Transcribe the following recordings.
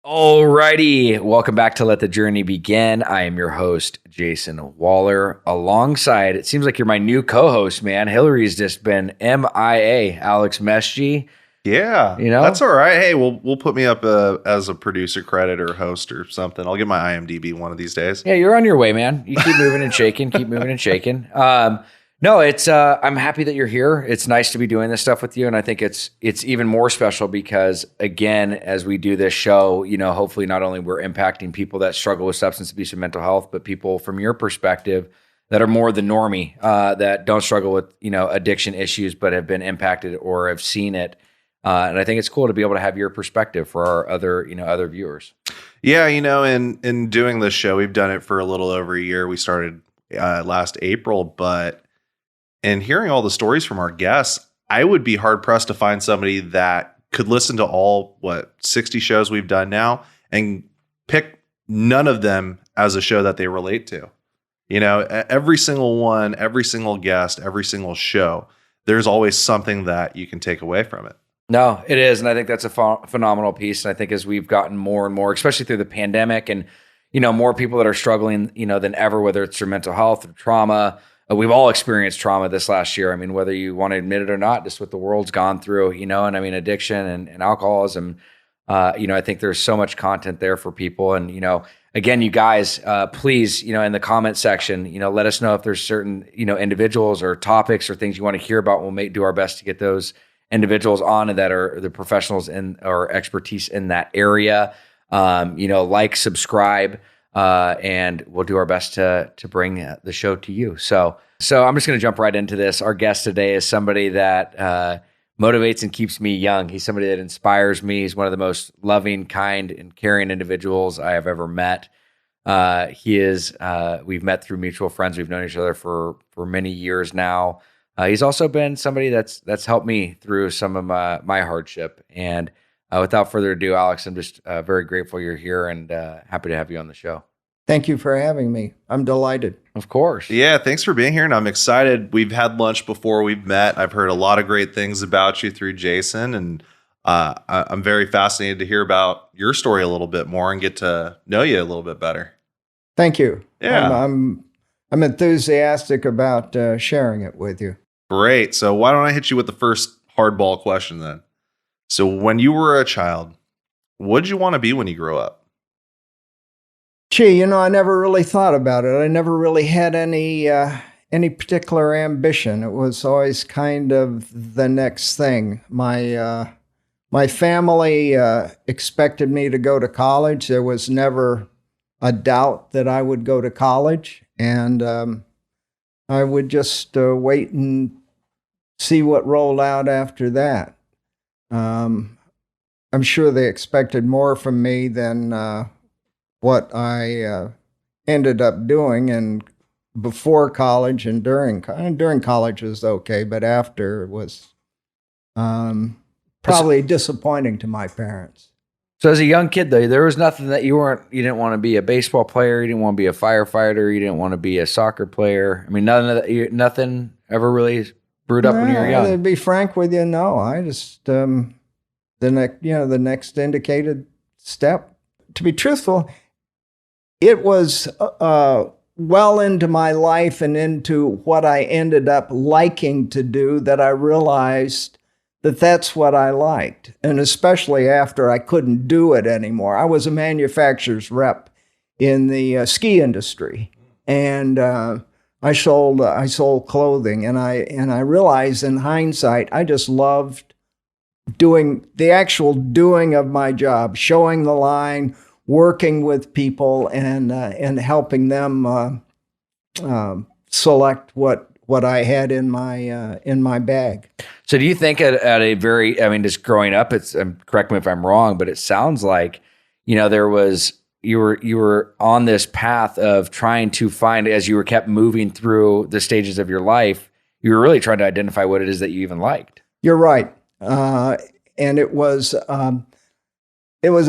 Alrighty, welcome back to Let the Journey Begin. I am your host, Jason Waller. Alongside, it seems like you're my new co-host, man. Hilary's just been MIA, Alex Mesgy. Yeah, You know? that's all right. Hey, we'll put me up as a producer credit or host or something. I'll get my IMDb one of these days. Yeah, you're on your way, man. You keep moving and shaking, keep moving and shaking. No, it's I'm happy that you're here. It's nice to be doing this stuff with you, and I think it's even more special because, again, as we do this show, hopefully not only we're impacting people that struggle with substance abuse and mental health, but people from your perspective that are more the normie, that don't struggle with addiction issues, but have been impacted or have seen it. And I think it's cool to be able to have your perspective for our other viewers. Yeah, in doing this show, we've done it for a little over a year. We started last April, but in hearing all the stories from our guests, I would be hard pressed to find somebody that could listen to all 60 shows we've done now and pick none of them as a show that they relate to. Every single one, every single guest, every single show, there's always something that you can take away from it. No, it is. And I think that's a phenomenal piece. And I think as we've gotten more and more, especially through the pandemic and, more people that are struggling, than ever, whether it's through mental health or trauma, we've all experienced trauma this last year. I mean, whether you want to admit it or not, just what the world's gone through, and I mean, addiction and alcoholism, I think there's so much content there for people. And, again, you guys, please, in the comment section, let us know if there's certain, individuals or topics or things you want to hear about. We'll do our best to get those individuals on and that are the professionals in or expertise in that area. Subscribe, and we'll do our best to bring the show to you. So I'm just going to jump right into this. Our guest today is somebody that motivates and keeps me young. He's somebody that inspires me. He's one of the most loving, kind, and caring individuals I have ever met. We've met through mutual friends. We've known each other for many years now. He's also been somebody that's helped me through some of my hardship. And without further ado, Alex, I'm just very grateful you're here and happy to have you on the show. Thank you for having me. I'm delighted. Of course. Yeah, thanks for being here. And I'm excited. We've had lunch before we've met. I've heard a lot of great things about you through Jason. And I'm very fascinated to hear about your story a little bit more and get to know you a little bit better. Thank you. Yeah. I'm enthusiastic about sharing it with you. Great. So why don't I hit you with the first hardball question then? So when you were a child, what did you want to be when you grew up? Gee, I never really thought about it. I never really had any particular ambition. It was always kind of the next thing. My family expected me to go to college. There was never a doubt that I would go to college, and I would just wait and see what rolled out after that. I'm sure they expected more from me than what I ended up doing. And before college and during college was okay, but after it was probably disappointing to my parents. So as a young kid, though, there was nothing that you didn't want to be a baseball player, you didn't want to be a firefighter, you didn't want to be a soccer player. I mean, nothing ever really brewed up when you were young. To be frank with you, no. I just the next indicated step. To be truthful, it was well into my life and into what I ended up liking to do that I realized that that's what I liked. And especially after I couldn't do it anymore. I was a manufacturer's rep in the ski industry. And I sold clothing. And I realized in hindsight, I just loved doing of my job, showing the line, working with people and helping them select what I had in my bag. So do you think at a very, just growing up, it's correct me if I'm wrong, but it sounds like, there was, you were on this path of trying to find, as you were kept moving through the stages of your life, you were really trying to identify what it is that you even liked. You're right. And it was a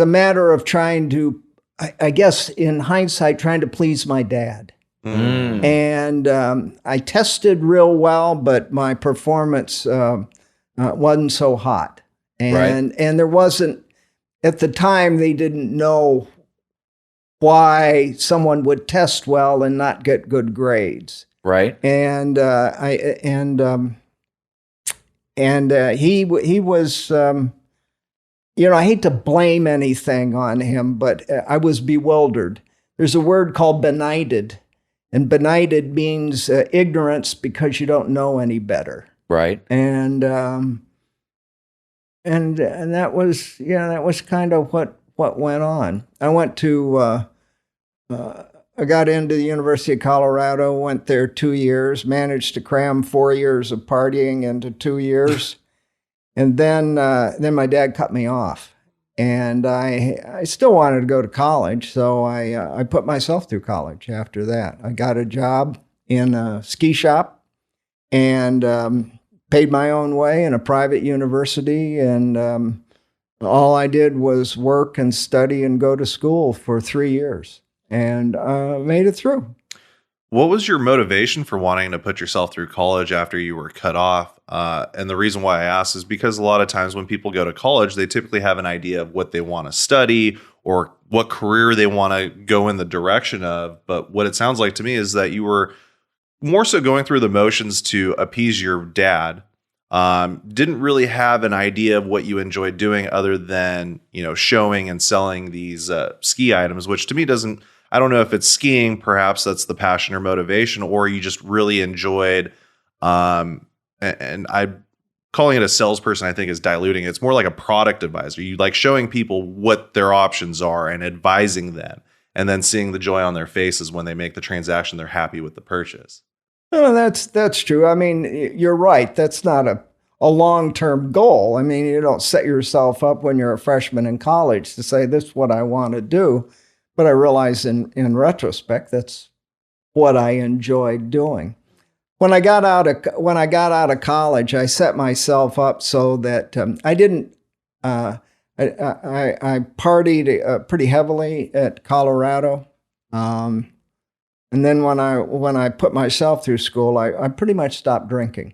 matter of trying to, I guess in hindsight, trying to please my dad. Mm. And I tested real well, but my performance wasn't so hot. And there wasn't, at the time, they didn't know why someone would test well and not get good grades. Right. And he was, I hate to blame anything on him, but I was bewildered. There's a word called benighted, and benighted means ignorance because you don't know any better. Right. And that was, that was kind of what went on. I went to, I got into the University of Colorado, went there 2 years, managed to cram 4 years of partying into 2 years. And then my dad cut me off. And I still wanted to go to college, so I put myself through college after that. I got a job in a ski shop and paid my own way in a private university. And all I did was work and study and go to school for 3 years. And made it through. What was your motivation for wanting to put yourself through college after you were cut off? And the reason why I ask is because a lot of times when people go to college, they typically have an idea of what they want to study or what career they want to go in the direction of. But what it sounds like to me is that you were more so going through the motions to appease your dad. Didn't really have an idea of what you enjoyed doing other than, showing and selling these ski items, which to me I don't know if it's skiing, perhaps that's the passion or motivation, or you just really enjoyed, and I'm calling it a salesperson, I think is diluting. It's more like a product advisor. You like showing people what their options are and advising them, and then seeing the joy on their faces when they make the transaction, they're happy with the purchase. Oh, that's true. I mean, you're right. That's not a long-term goal. I mean, you don't set yourself up when you're a freshman in college to say, this is what I want to do. But I realize in retrospect, that's what I enjoyed doing. When I got out of college, I set myself up so that I didn't. I partied pretty heavily at Colorado, and then when I put myself through school, I pretty much stopped drinking,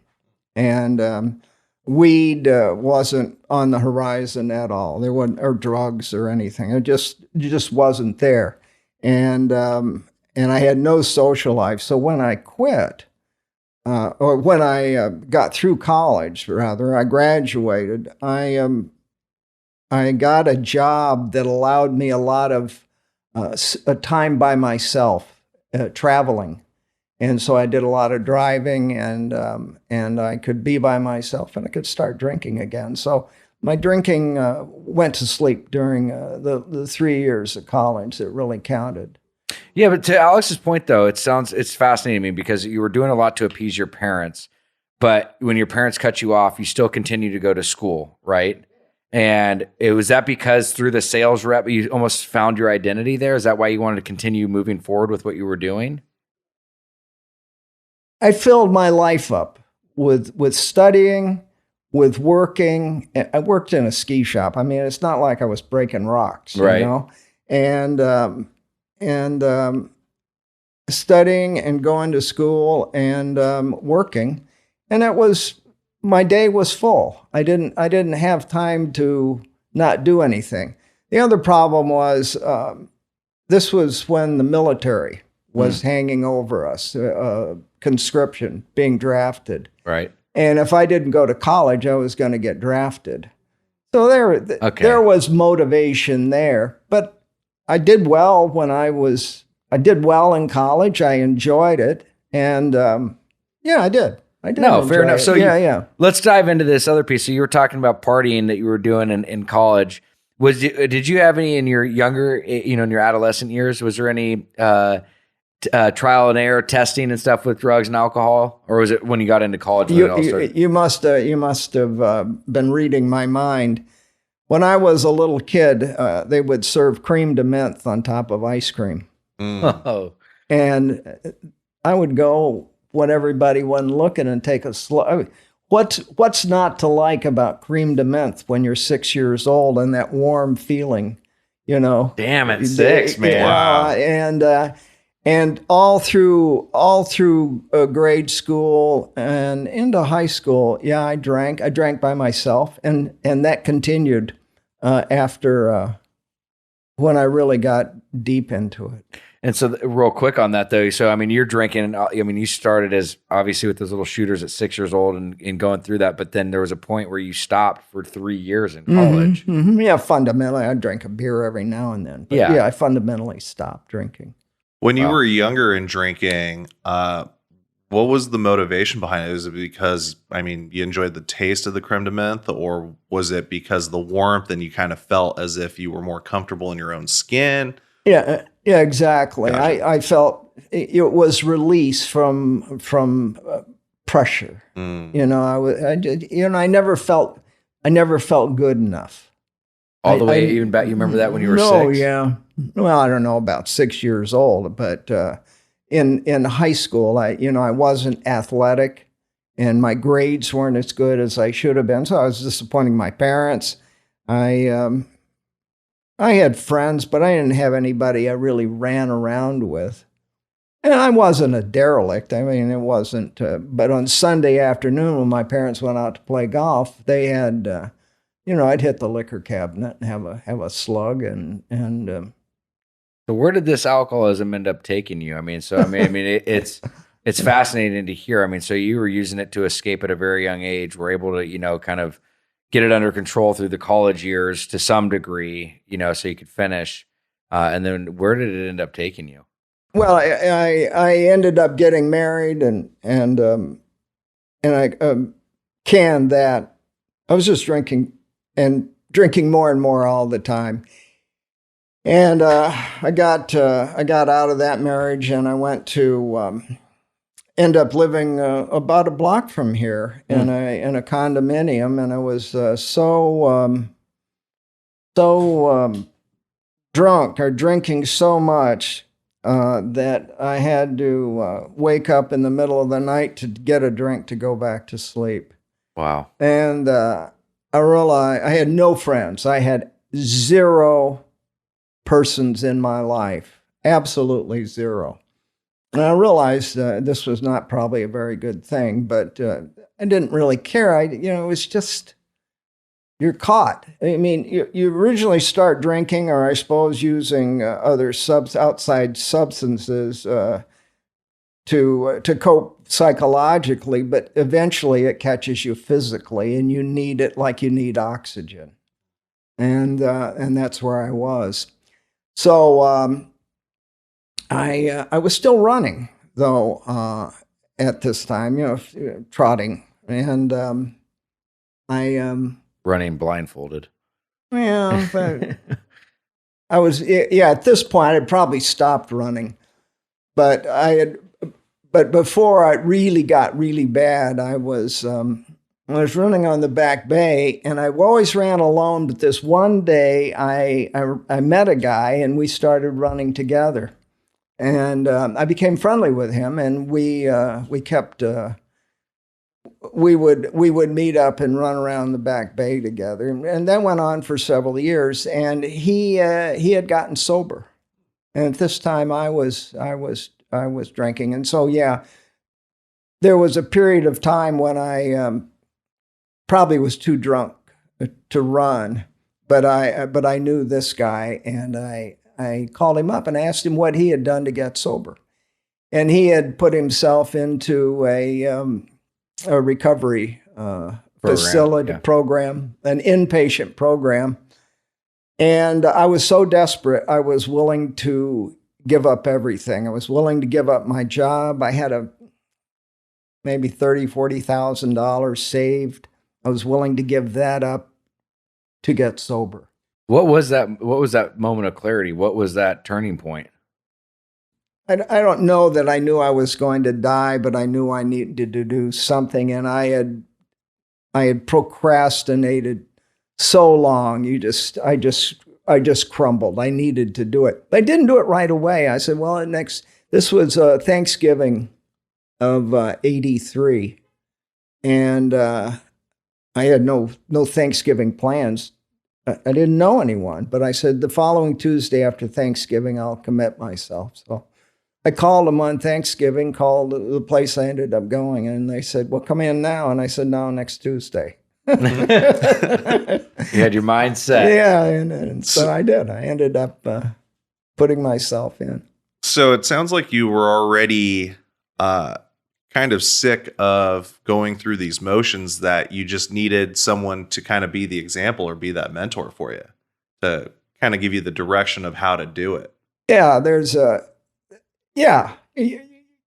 and weed wasn't on the horizon at all. There wasn't, or drugs or anything. It just wasn't there. And I had no social life. So when I quit, or when I got through college, rather, I graduated, I got a job that allowed me a lot of time by myself, traveling. And so I did a lot of driving, and I could be by myself, and I could start drinking again. So my drinking went to sleep during the 3 years of college that really counted. Yeah, but to Alex's point, though, it's fascinating to me because you were doing a lot to appease your parents, but when your parents cut you off, you still continue to go to school, right? And was that because through the sales rep, you almost found your identity there? Is that why you wanted to continue moving forward with what you were doing? I filled my life up with studying, with working. I worked in a ski shop. I mean, it's not like I was breaking rocks, right. And studying and going to school and working, and my day was full. I didn't have time to not do anything. The other problem was this was when the military was hanging over us. Conscription, being drafted. Right. And if I didn't go to college, I was going to get drafted. So there was motivation there. But I did well I did well in college. I enjoyed it. And I did. No, fair enough. It. So yeah. Let's dive into this other piece. So you were talking about partying that you were doing in college. Did you have any in your younger, in your adolescent years? Was there any trial and error testing and stuff with drugs and alcohol, or was it when you got into college? You must have been reading my mind. When I was a little kid, they would serve cream de menthe on top of ice cream. Oh. And I would go when everybody wasn't looking and take a slow. What's not to like about cream de menthe when you're 6 years old and that warm feeling, Damn it, 6, man. Wow. And all through grade school and into high school, I drank by myself, and that continued after when I really got deep into it. And so, real quick on that though, so I mean, you're drinking. I mean, you started as obviously with those little shooters at 6 years old and going through that, but then there was a point where you stopped for 3 years in college. Yeah, fundamentally, I drink a beer every now and then. But Yeah. I fundamentally stopped drinking. When you were younger and drinking, what was the motivation behind it? Was it because, I mean, you enjoyed the taste of the creme de menthe, or was it because of the warmth and you kind of felt as if you were more comfortable in your own skin? Yeah, exactly. Gotcha. I felt it was release from pressure. You know, I never felt good enough. All the way, even back, you remember that when you were 6? No, yeah. Well, I don't know, about 6 years old, but in high school, I wasn't athletic, and my grades weren't as good as I should have been, so I was disappointing my parents. I had friends, but I didn't have anybody I really ran around with. And I wasn't a derelict. I mean, it wasn't. But on Sunday afternoon, when my parents went out to play golf, they had, I'd hit the liquor cabinet and have a slug, and So where did this alcoholism end up taking you? I mean, it's fascinating to hear. I mean, so you were using it to escape at a very young age. Were able to, kind of get it under control through the college years to some degree, so you could finish. And then where did it end up taking you? Well, I ended up getting married, and I canned that. I was just drinking more and more all the time. And I got out of that marriage, and I went to end up living about a block from here in a condominium, and I was so drunk, or drinking so much that I had to wake up in the middle of the night to get a drink to go back to sleep. Wow. And I realized I had no friends. I had 0 persons in my life, absolutely 0. And I realized this was not probably a very good thing, but I didn't really care. It was just, you're caught. I mean, you originally start drinking, or I suppose using other outside substances to cope psychologically, but eventually it catches you physically, and you need it like you need oxygen. And that's where I was. So I was still running, though, at this time, trotting. And Running blindfolded. Yeah, but I was, at this point, I'd probably stopped running. But before it really got really bad, I was running on the back bay, and I always ran alone. But this one day, I met a guy, and we started running together. And I became friendly with him, and we kept we would meet up and run around the back bay together, and that went on for several years. And he had gotten sober, and at this time I was drinking, and so there was a period of time when I probably was too drunk to run, but I knew this guy, and I called him up and asked him what he had done to get sober. And he had put himself into a recovery facility program, an inpatient program. And I was so desperate, I was willing to give up everything. I was willing to give up my job. I had maybe $30,000-$40,000 saved. I was willing to give that up to get sober. What was that moment of clarity? What was that turning point? I don't know that I knew I was going to die, but I knew I needed to do something, and I had procrastinated so long. I just crumbled. I needed to do it. I didn't do it right away. I said, well, this was Thanksgiving of 83, and I had no Thanksgiving plans. I didn't know anyone, but I said, the following Tuesday after Thanksgiving, I'll commit myself. So I called them on Thanksgiving, called the place I ended up going, and they said, well, come in now. And I said, no, next Tuesday. You had your mind set. Yeah, and so I did. I ended up putting myself in. So it sounds like you were already kind of sick of going through these motions, that you just needed someone to kind of be the example or be that mentor for you, to kind of give you the direction of how to do it. Yeah,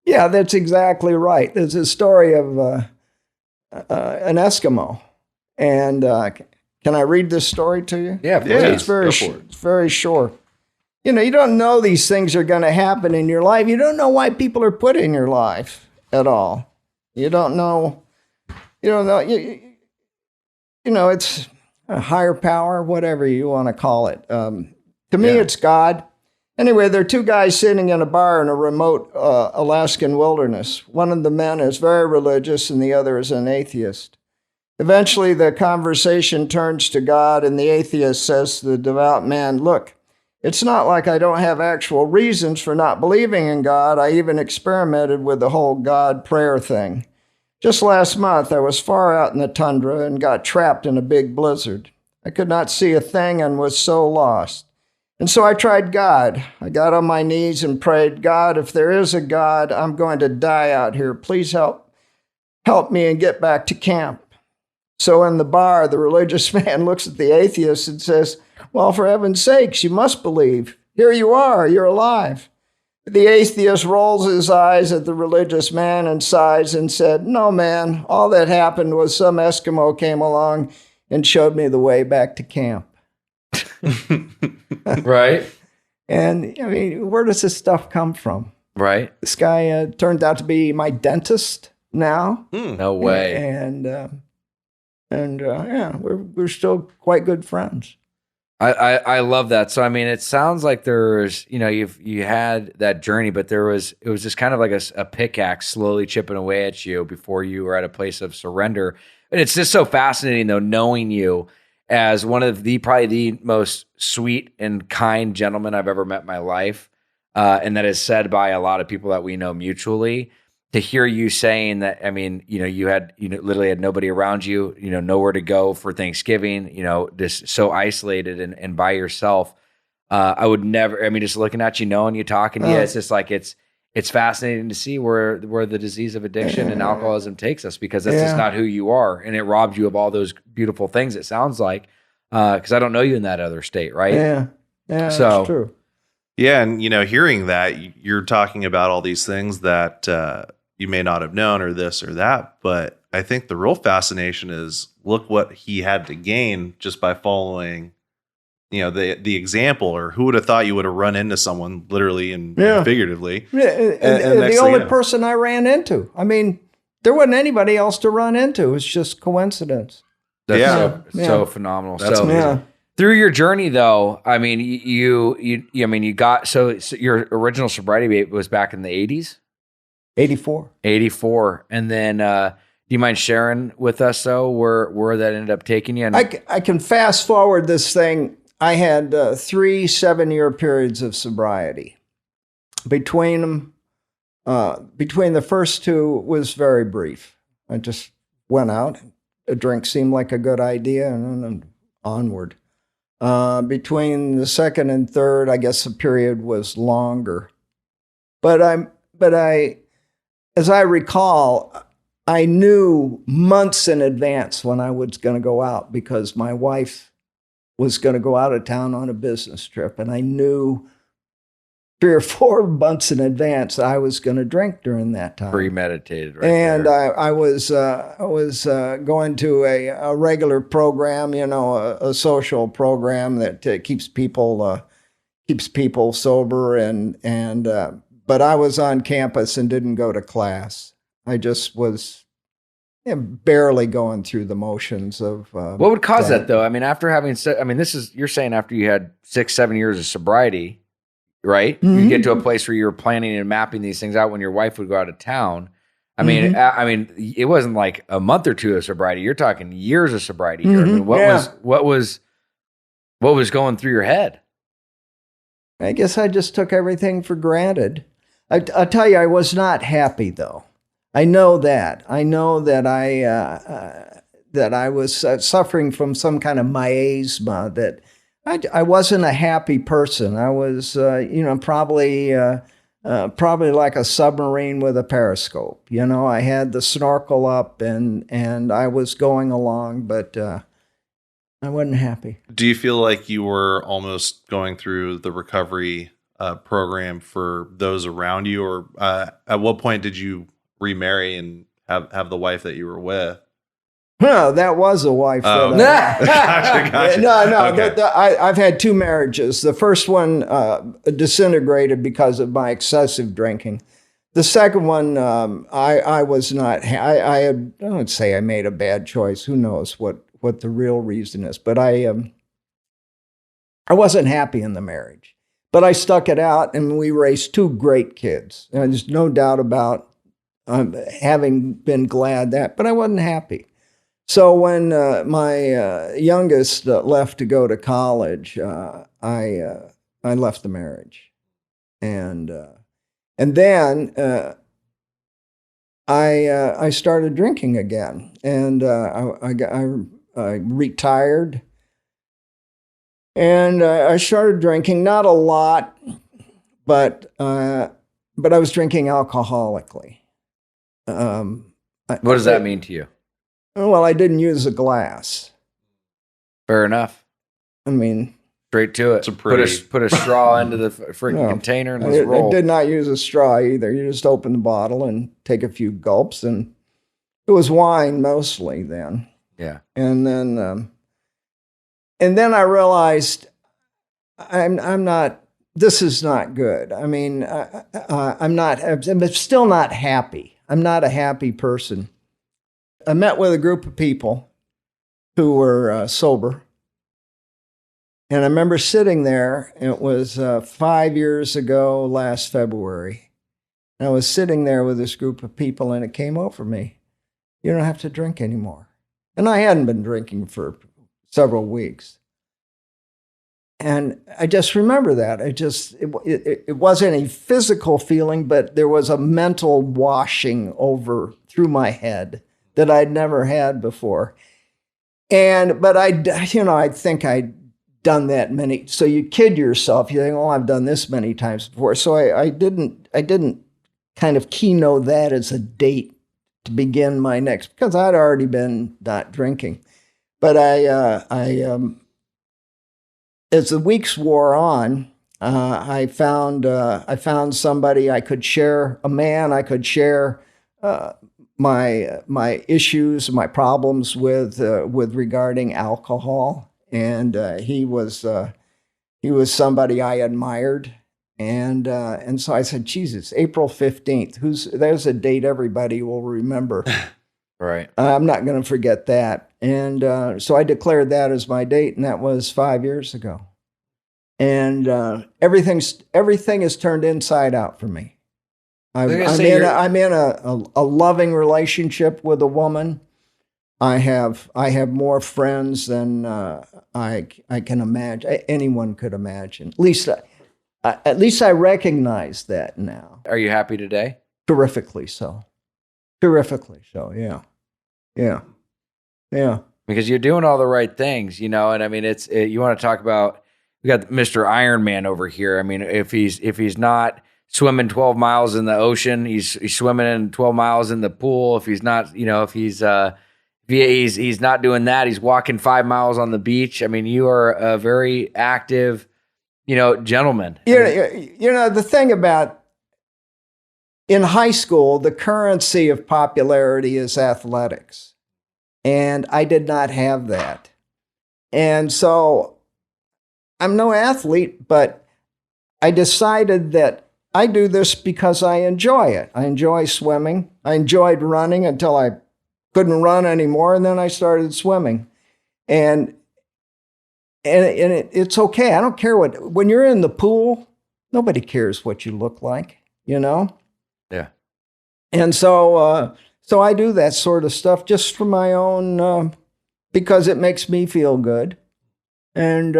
yeah, that's exactly right. There's a story of an Eskimo. And can I read this story to you? Yeah, please. It's very short. You don't know these things are going to happen in your life. You don't know why people are put in your life at all. You don't know. It's a higher power, whatever you want to call it. To me, it's God. Anyway, there are two guys sitting in a bar in a remote Alaskan wilderness. One of the men is very religious and the other is an atheist. Eventually, the conversation turns to God, and the atheist says to the devout man, "Look, it's not like I don't have actual reasons for not believing in God. I even experimented with the whole God prayer thing. Just last month, I was far out in the tundra and got trapped in a big blizzard. I could not see a thing and was so lost. And so I tried God. I got on my knees and prayed, God, if there is a God, I'm going to die out here. Please help me and get back to camp." So in the bar, the religious man looks at the atheist and says, "Well, for heaven's sakes, you must believe. Here you are, you're alive." The atheist rolls his eyes at the religious man and sighs and said, "No, man, all that happened was some Eskimo came along and showed me the way back to camp." Right. And I mean, where does this stuff come from? Right. This guy turned out to be my dentist now. No way. And yeah, we're still quite good friends. I love that. So I mean, it sounds like there's you had that journey, but it was just kind of like a pickaxe slowly chipping away at you before you were at a place of surrender. And it's just so fascinating though, knowing you as one of probably the most sweet and kind gentlemen I've ever met in my life, and that is said by a lot of people that we know mutually. To hear you saying that, I mean, you literally had nobody around you, nowhere to go for Thanksgiving, just so isolated and by yourself. I would never, I mean, just looking at you, knowing you, talking to you, it's just like, it's fascinating to see where the disease of addiction and alcoholism takes us, because that's just not who you are. And it robbed you of all those beautiful things, it sounds like, because I don't know you in that other state, right? Yeah, so, that's true. Yeah, and, hearing that, you're talking about all these things that you may not have known or this or that, but I think the real fascination is look what he had to gain just by following, the example. Or who would have thought you would have run into someone literally and figuratively? Yeah, and the only person I ran into. I mean, there wasn't anybody else to run into. It was just coincidence. That's so phenomenal. That's so amazing. Through your journey, though, I mean, you got so your original sobriety was back in the 80s. 84. And then, do you mind sharing with us though where that ended up taking you? And I can fast forward this thing. I had 3 7-year periods of sobriety. Between them, between the first two was very brief. I just went out. A drink seemed like a good idea, and then onward. Between the second and third, I guess the period was longer. But as I recall, I knew months in advance when I was going to go out, because my wife was going to go out of town on a business trip. And I knew 3 or 4 months in advance I was going to drink during that time. Premeditated, right? And I was going to a regular program, a social program that keeps people sober, but I was on campus and didn't go to class. I just was barely going through the motions of. What would cause that though? I mean, after having said, I mean, you're saying after you had 6-7 years of sobriety, right? Mm-hmm. You get to a place where you were planning and mapping these things out when your wife would go out of town. I mean, it wasn't like a month or 2 of sobriety. You're talking years of sobriety here. I mean, what was going through your head? I guess I just took everything for granted. I'll tell you, I was not happy though. I know that that I was suffering from some kind of miasma, that I wasn't a happy person. I was, probably like a submarine with a periscope. I had the snorkel up and I was going along, but I wasn't happy. Do you feel like you were almost going through the recovery program for those around you, or at what point did you remarry and have the wife that you were with? No, that was a wife. Oh, Gotcha. No. Okay. I've had 2 marriages. The first one disintegrated because of my excessive drinking. The second one, I was not. I don't say I made a bad choice. Who knows what the real reason is? But I wasn't happy in the marriage. But I stuck it out, and we raised 2 great kids. And there's no doubt about having been glad that. But I wasn't happy. So when my youngest left to go to college, I left the marriage, and then I started drinking again, and I retired, and I started drinking, not a lot, but I was drinking alcoholically. What does that mean to you? Well, I didn't use a glass. Fair enough. I mean, straight to it. Put a straw into the freaking container and let's roll. I did not use a straw either. You just open the bottle and take a few gulps, and it was wine mostly then. Yeah. And then I realized I'm not. This is not good. I mean, I'm still not happy. I'm not a happy person. I met with a group of people who were sober. And I remember sitting there, it was 5 years ago, last February. And I was sitting there with this group of people, and it came over me. You don't have to drink anymore. And I hadn't been drinking for several weeks. And I just remember that. It wasn't a physical feeling, but there was a mental washing over through my head that I'd never had before. But I think I'd done that many. So you kid yourself. You think, oh, I've done this many times before. So I didn't kind of keynote that as a date to begin my next, because I'd already been not drinking. But as the weeks wore on, I found somebody I could share, a man I could share my issues, my problems with regarding alcohol, and he was somebody I admired, and so I said, Jesus, April 15th. There's a date everybody will remember. Right. I'm not going to forget that, and so I declared that as my date, and that was 5 years ago, and everything has turned inside out for me. I'm in a loving relationship with a woman. I have more friends than I can imagine. Anyone could imagine. At least I recognize that now. Are you happy today? Terrifically so. Yeah. Because you're doing all the right things, and I mean, you want to talk about, we got Mr. Iron Man over here. I mean, if he's not swimming 12 miles in the ocean, he's swimming in 12 miles in the pool. If he's not, if he's not doing that, he's walking 5 miles on the beach. I mean, you are a very active, gentleman. The thing about, in high school, the currency of popularity is athletics. And I did not have that. And so I'm no athlete, but I decided that I do this because I enjoy it. I enjoy swimming. I enjoyed running until I couldn't run anymore, and then I started swimming. And it's okay. I don't care when you're in the pool, nobody cares what you look like, Yeah. And so I do that sort of stuff just for my own, because it makes me feel good. And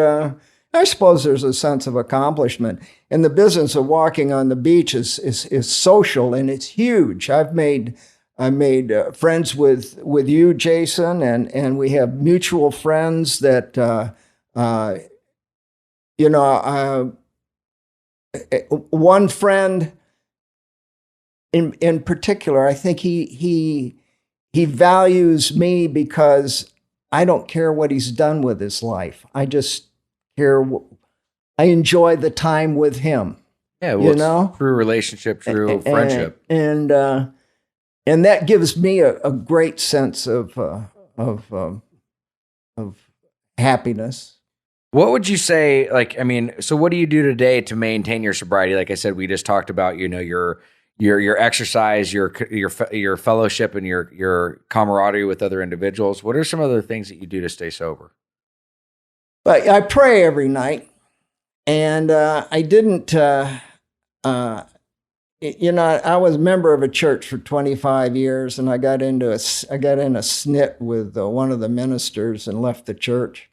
I suppose there's a sense of accomplishment. And the business of walking on the beach is social, and it's huge. I've made I made friends with you, Jason, and we have mutual friends that one friend in particular, I think he values me because I don't care what he's done with his life. I just care. I enjoy the time with him. Yeah, well, it's true relationship, true friendship, and that gives me a great sense of happiness. What would you say? Like, I mean, so what do you do today to maintain your sobriety? Like I said, we just talked about, your exercise, your fellowship, and your camaraderie with other individuals. What are some other things that you do to stay sober? But I pray every night, and I didn't. I was a member of a church for 25 years, and I got in a snit with one of the ministers and left the church.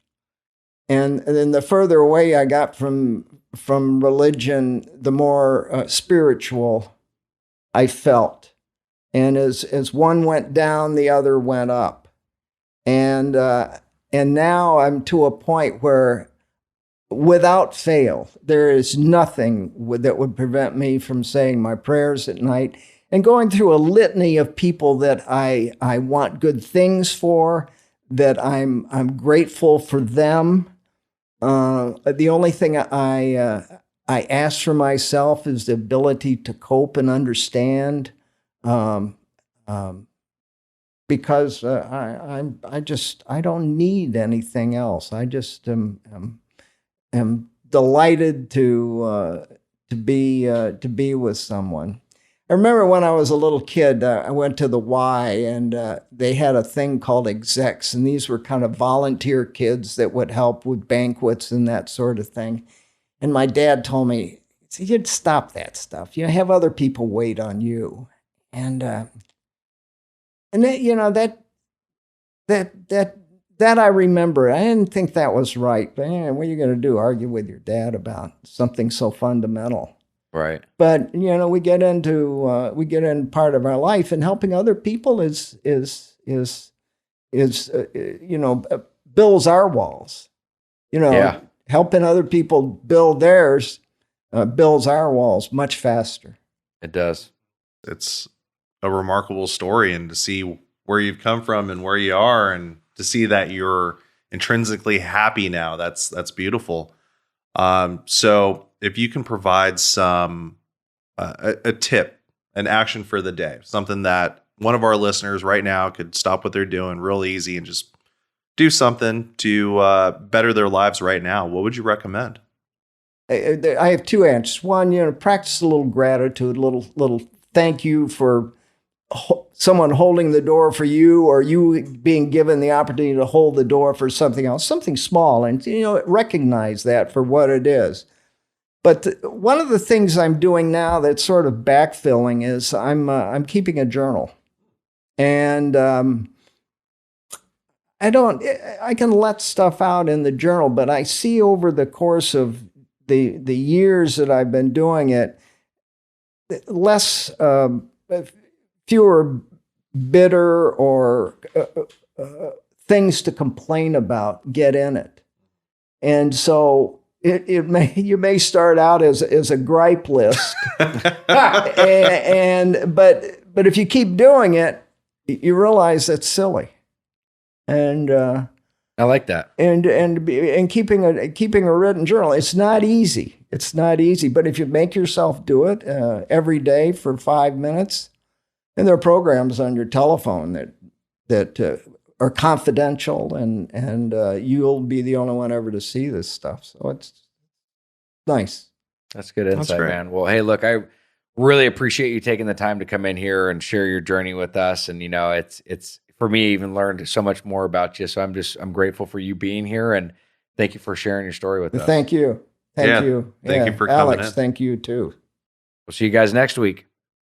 And then the further away I got from religion, the more spiritual I felt. And as one went down, the other went up. And now I'm to a point where, without fail, there is nothing that would prevent me from saying my prayers at night and going through a litany of people that I want good things for, that I'm grateful for them. The only thing I ask for myself is the ability to cope and understand, because I don't need anything else. I just am delighted to be with someone. I remember when I was a little kid, I went to the Y, and they had a thing called execs, and these were kind of volunteer kids that would help with banquets and that sort of thing. And my dad told me, "You'd stop that stuff. You have other people wait on you." And that, that I remember. I didn't think that was right. But what are you going to do? Argue with your dad about something so fundamental? Right. But we get into part of our life, and helping other people is builds our walls. Yeah. Helping other people build theirs builds our walls much faster. It does. It's a remarkable story, and to see where you've come from and where you are, and to see that you're intrinsically happy now, that's beautiful. So if you can provide some a tip, an action for the day, something that one of our listeners right now could stop what they're doing real easy and just do something to better their lives right now, what would you recommend? I have two answers. One, practice a little gratitude, a little thank you for someone holding the door for you, or you being given the opportunity to hold the door for something else, something small, and recognize that for what it is. But one of the things I'm doing now that's sort of backfilling is I'm keeping a journal, and I can let stuff out in the journal, but I see over the course of the years that I've been doing it, fewer bitter or things to complain about get in it. And so you may start out as a gripe list, but if you keep doing it, you realize that's silly. And I like that. And keeping a written journal, it's not easy. It's not easy, but if you make yourself do it every day for 5 minutes, and there are programs on your telephone that are confidential, and you'll be the only one ever to see this stuff. So it's nice. That's good insight, man. Well, hey, look, I really appreciate you taking the time to come in here and share your journey with us. And it's for me, even learned so much more about you. So I'm grateful for you being here, and thank you for sharing your story with us. Thank you. Thank you. Thank you for coming Alex, in. thank you too. We'll see you guys next week.